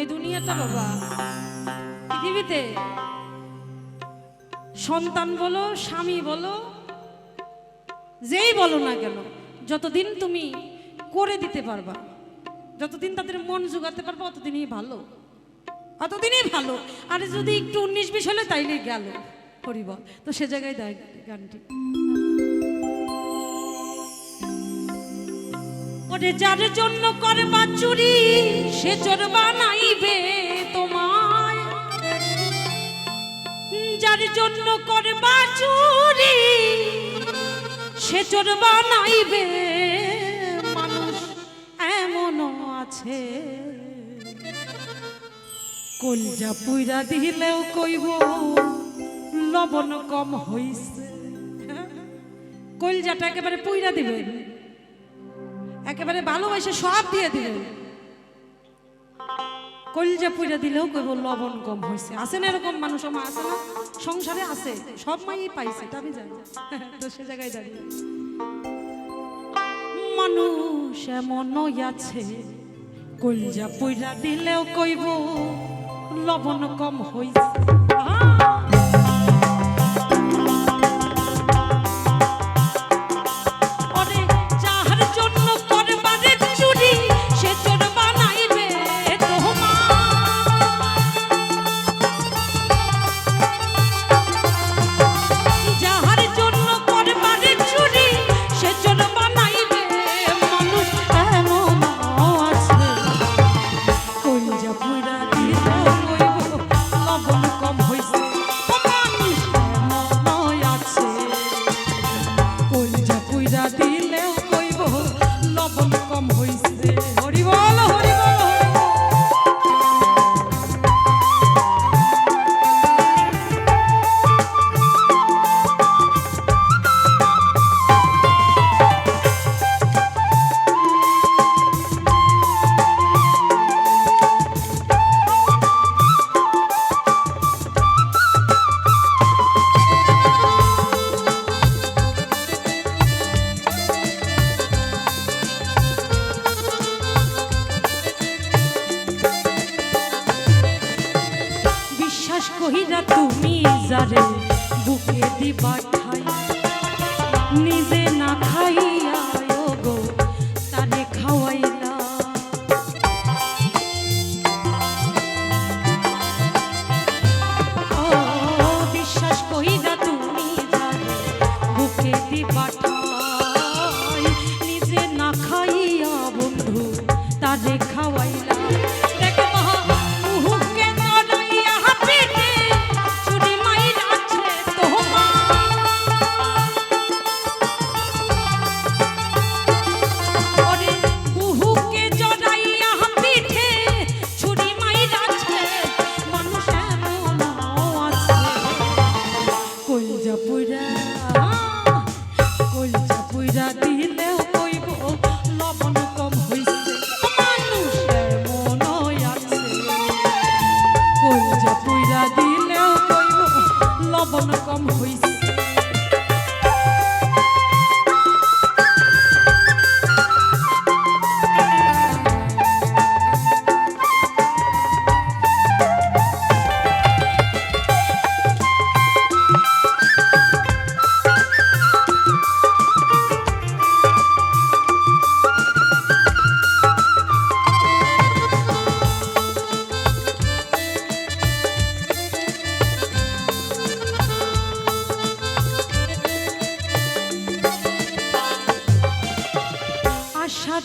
এই দুনিয়াটা বাবা, পৃথিবীতে সন্তান বলো, স্বামী বলো, যেই বলো না কেন, যতদিন তুমি করে দিতে পারবা, যতদিন তাদের মন জোগাতে পারবা, অতদিনই ভালো, অতদিনই ভালো। আর যদি একটু 19-20 হলে তাইলে গেল হরিবল। তো সে জায়গায় দেয় গানটি, ওরে যার জন্য করবা চুরি সে চোর বানাইবে তোমায়, যার জন্য করবা চুরি সে চোর বানাইবে। মানুষ এমনও আছে কলজা পুইরা দিলেও কইব লবণ কম হইছে। কলজাটা একেবারে পুইরা দিবেন, একেবারে ভালোবাসে সব দিয়ে দিলেন, কলজা পুইরা দিলেও কইব লবণ কম হয়েছে। আছে না এরকম মানুষ? আমার আছে না, সংসারে আছে, সব মাই পাইছে, এটা আমি জানি। তো সে জায়গায় দাঁড়িয়ে মানুষ এমনই আছে কলজা পুইরা দিলেও কইব লবণ কম হয়েছে। কহিরা তুমি যারে বুকে দিবা ঠাই, নিজে না খাইয়া গো তারে খাওয়াইলা। ও বিশ্বাস কহিরা তুমি যারে বুকে দিবা ঠাই, নিজে না খাইয়া বন্ধু তারে খাওয়াইলা।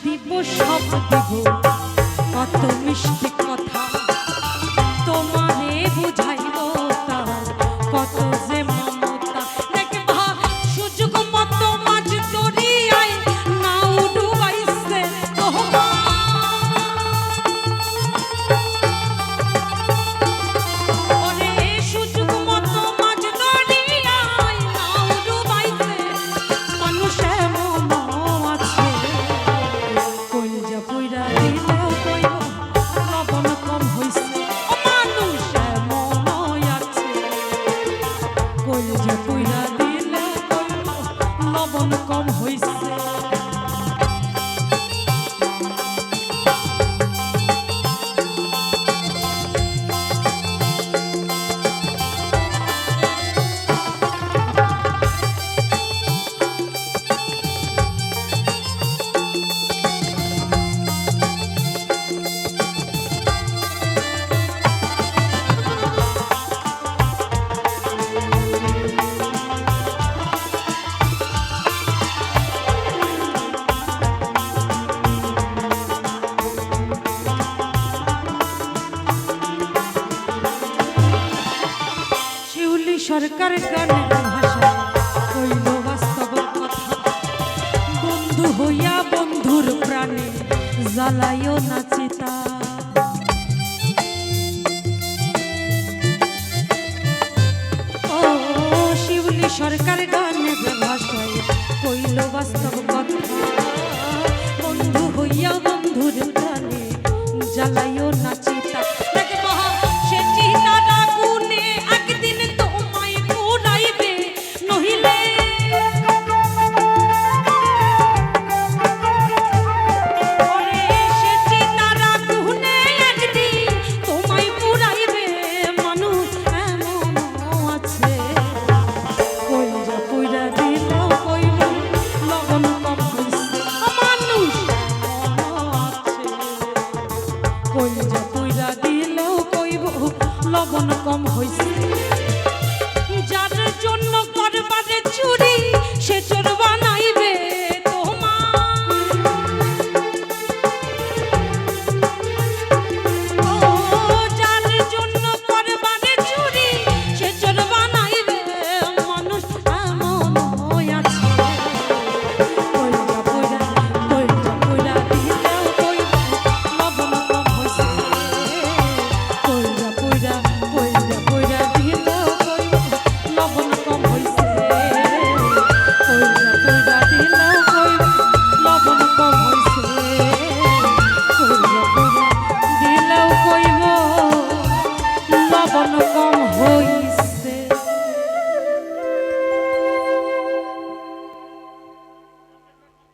দিব সব দিব কত মিষ্টি কথা তোমারে বুঝাইব তার কত যে মমতা। দেখবা সুযোগ মতো মাঝ দরিয়ায় নাও ডুবাইছে তোমার, ওরে সুযোগ মতো মাঝ দরিয়ায় নাও ডুবাইছে। মানুষ এমন আছে গানের ভাষা কইল বাস্তব কথা, বন্ধু হইয়া বন্ধুর প্রাণে জ্বালাইও না চিতা। ও শিউলি সরকার গানের ভাষায় কইল বাস্তব কথা, বন্ধু হইয়া বন্ধুর প্রাণে জ্বালাই